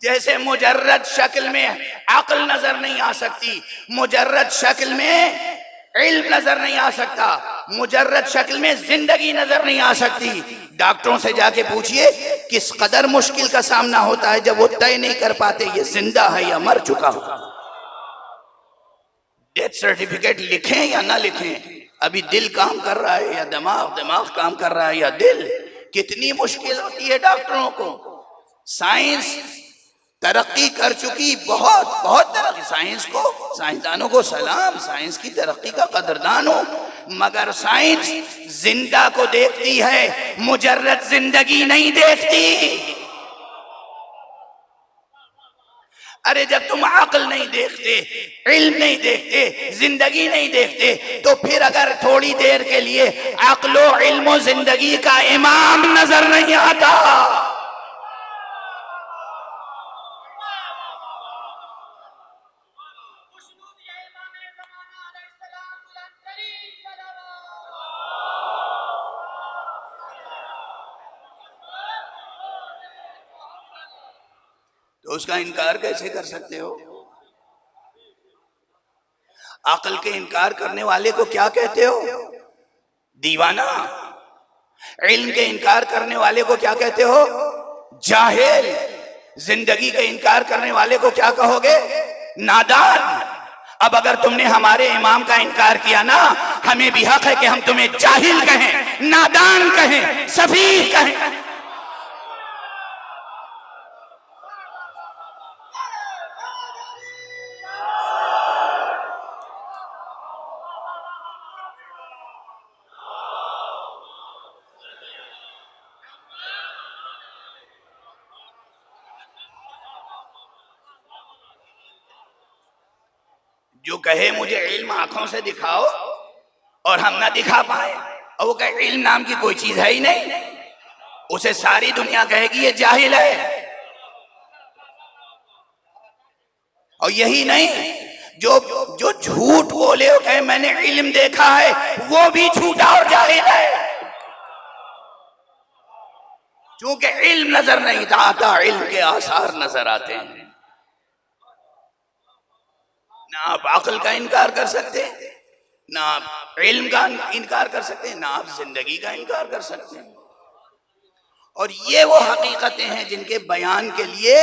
جیسے مجرد شکل میں عقل نظر نہیں آ سکتی، مجرد شکل میں علم نظر نہیں آ سکتا، مجرد شکل میں زندگی نظر نہیں آ سکتی۔ ڈاکٹروں سے جا کے پوچھئے کس قدر مشکل کا سامنا ہوتا ہے جب وہ طے نہیں کر پاتے یہ زندہ ہے یا مر چکا ہو۔ ڈیتھ سرٹیفکیٹ لکھیں یا نہ لکھیں، ابھی دل کام کر رہا ہے یا دماغ کام کر رہا ہے یا دل۔ کتنی مشکل ہوتی ہے ڈاکٹروں کو۔ سائنس ترقی کر چکی، بہت ترقی، سائنسدانوں کو سلام، سائنس کی ترقی کا قدردان ہو، مگر سائنس زندہ کو دیکھتی ہے، مجرد زندگی نہیں دیکھتی۔ ارے جب تم عقل نہیں دیکھتے، علم نہیں دیکھتے، زندگی نہیں دیکھتے، تو پھر اگر تھوڑی دیر کے لیے عقل و علم و زندگی کا امام نظر نہیں آتا، تو اس کا انکار کیسے کر سکتے ہو؟ عقل کے انکار کرنے والے کو کیا کہتے ہو؟ دیوانہ۔ علم کے انکار کرنے والے کو کیا کہتے ہو؟ جاہل۔ زندگی کا انکار کرنے والے کو کیا کہو گے؟ نادان۔ اب اگر تم نے ہمارے امام کا انکار کیا نا، ہمیں بھی حق ہے کہ ہم تمہیں جاہل کہیں، نادان کہیں، سفیہ کہیں۔ جو کہے مجھے علم آنکھوں سے دکھاؤ اور ہم نہ دکھا پائے، اور وہ کہے علم نام کی کوئی چیز ہے ہی نہیں، اسے ساری دنیا کہے گی یہ جاہل ہے۔ اور یہی نہیں، جو جھوٹ بولے ہو کہے میں نے علم دیکھا ہے، وہ بھی جھوٹا اور جاہل ہے، چونکہ علم نظر نہیں آتا، علم کے آثار نظر آتے ہیں۔ نہ آپ عقل کا انکار کر سکتے، نہ آپ علم کا انکار کر سکتے، نہ آپ زندگی کا انکار کر سکتے۔ اور یہ وہ حقیقتیں ہیں جن کے بیان کے لیے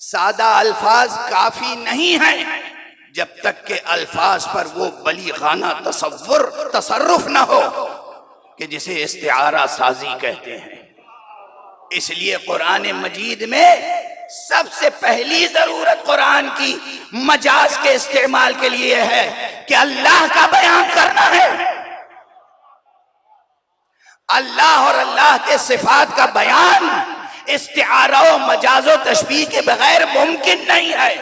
سادہ الفاظ کافی نہیں ہیں، جب تک کہ الفاظ پر وہ بلیغانہ تصرف نہ ہو کہ جسے استعارہ سازی کہتے ہیں۔ اس لیے قرآن مجید میں سب سے پہلی ضرورت قرآن کی مجاز کے استعمال کے لیے ہے کہ اللہ کا بیان کرنا ہے۔ اللہ اور اللہ کے صفات کا بیان استعارہ و مجاز و تشبیہ کے بغیر ممکن نہیں ہے۔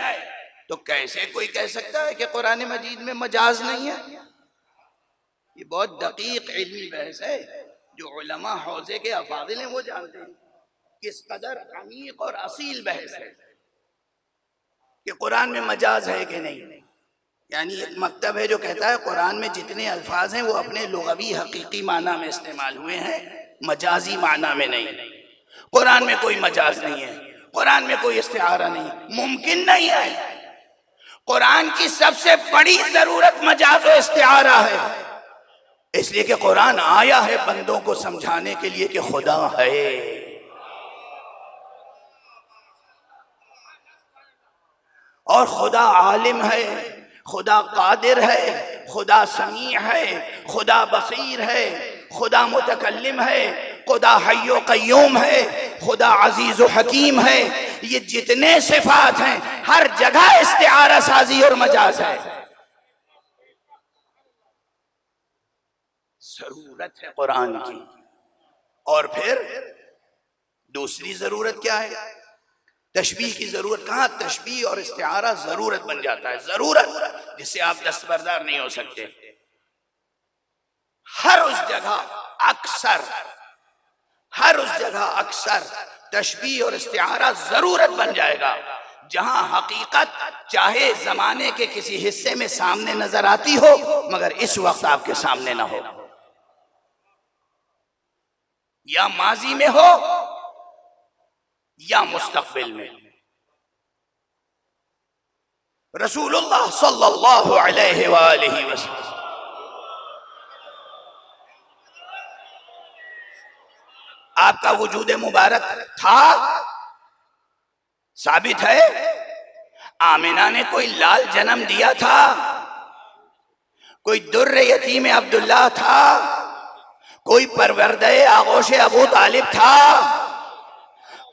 تو کیسے کوئی کہہ سکتا ہے کہ قرآن مجید میں مجاز نہیں ہے؟ یہ بہت دقیق علمی بحث ہے، جو علماء حوزے کے افاضل ہیں وہ جانتے ہیں کس قدر عمیق اور اصیل بحث ہے کہ قرآن میں مجاز ہے کہ نہیں۔ یعنی ایک مکتب ہے جو کہتا ہے قرآن میں جتنے الفاظ ہیں وہ اپنے لغوی حقیقی معنی میں استعمال ہوئے ہیں، مجازی معنی میں نہیں۔ قرآن میں کوئی مجاز نہیں ہے، قرآن میں کوئی استعارہ نہیں، ممکن نہیں ہے۔ قرآن کی سب سے بڑی ضرورت مجاز و استعارہ ہے، اس لیے کہ قرآن آیا ہے بندوں کو سمجھانے کے لیے کہ خدا ہے، اور خدا عالم ہے، خدا قادر ہے، خدا سمیع ہے، خدا بصیر ہے، خدا متکلم ہے، خدا حی و قیوم ہے، خدا عزیز و حکیم ہے۔ یہ جتنے صفات ہیں ہر جگہ استعارہ سازی اور مجاز ہے۔ ضرورت ہے قرآن کی۔ اور پھر دوسری ضرورت کیا ہے؟ تشبیہ کی ضرورت۔ کہاں تشبیہ اور استعارہ ضرورت بن جاتا ہے، ضرورت جس سے آپ دستبردار نہیں ہو سکتے۔ ہر اس جگہ اکثر تشبیہ اور استعارہ ضرورت بن جائے گا، جہاں حقیقت چاہے زمانے کے کسی حصے میں سامنے نظر آتی ہو مگر اس وقت آپ کے سامنے نہ ہو، یا ماضی میں ہو یا مستقبل میں۔ رسول اللہ صلی اللہ علیہ وآلہ وسلم آپ کا وجود مبارک تھا، ثابت ہے۔ آمنہ نے کوئی لال جنم دیا تھا، کوئی در یتیم عبداللہ تھا، کوئی پروردہ آغوش ابو طالب تھا،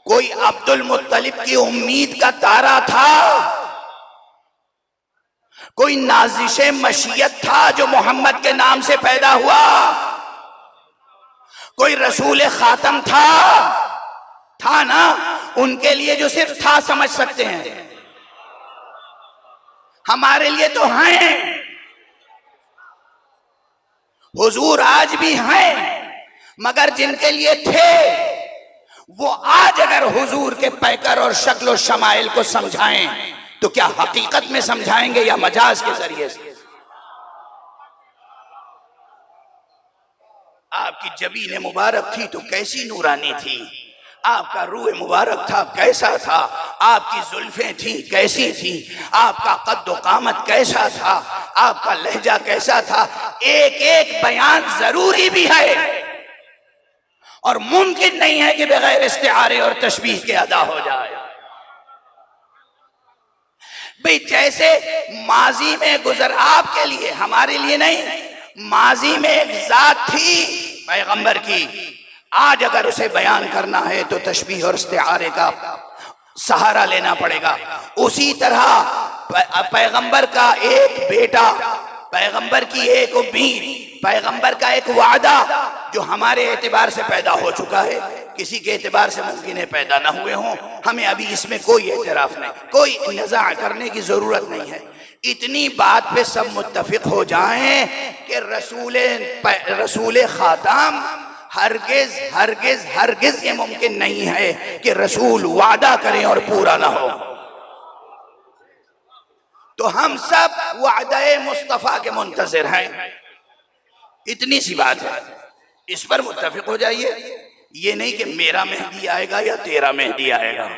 کوئی عبد المطلب کی امید کا تارا تھا، کوئی نازش مشیت تھا جو محمد کے نام سے پیدا ہوا، کوئی رسول خاتم تھا نا، ان کے لیے جو صرف تھا سمجھ سکتے ہیں، ہمارے لیے تو ہیں، حضور آج بھی ہیں، مگر جن کے لیے تھے وہ آج اگر حضور کے پیکر اور شکل و شمائل کو سمجھائیں تو کیا حقیقت میں سمجھائیں گے یا مجاز کے ذریعے سے؟ آپ کی جبین مبارک تھی تو کیسی نورانی تھی، آپ کا روح مبارک تھا کیسا تھا، آپ کی زلفیں تھیں کیسی تھی، آپ کا قد و قامت کیسا تھا، آپ کا لہجہ کیسا تھا، ایک ایک بیان ضروری بھی ہے اور ممکن نہیں ہے کہ بغیر استعارے اور تشبیہ کے ادا ہو جائے۔ بھئی جیسے ماضی میں گزر آپ کے لیے، ہمارے لیے نہیں، ماضی میں ایک ذات تھی پیغمبر کی، آج اگر اسے بیان کرنا ہے تو تشبیہ اور استعارے کا سہارا لینا پڑے گا۔ اسی طرح پیغمبر کا ایک بیٹا، پیغمبر کی ایک امید، پیغمبر کا ایک وعدہ جو ہمارے اعتبار سے پیدا ہو چکا ہے، کسی کے اعتبار سے ممکن ہے پیدا نہ ہوئے ہوں، ہمیں ابھی اس میں کوئی اعتراف نہیں، کوئی نزاع کرنے کی ضرورت نہیں ہے۔ اتنی بات پہ سب متفق ہو جائیں کہ رسول خاتم ہرگز ہرگز ہرگز یہ ممکن نہیں ہے کہ رسول وعدہ کریں اور پورا نہ ہو۔ تو ہم سب وعدہ مصطفیٰ کے منتظر ہیں، اتنی سی بات ہے، اس پر متفق ہو جائیے۔ یہ نہیں کہ میرا مہدی آئے گا یا تیرا مہدی آئے گا،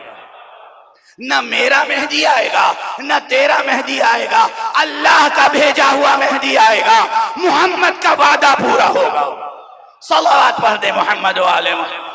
نہ میرا مہدی آئے گا نہ تیرا مہدی آئے گا، اللہ کا بھیجا ہوا مہدی آئے گا، محمد کا وعدہ پورا ہوگا۔ صلوات پڑھ دے محمد و آل محمد۔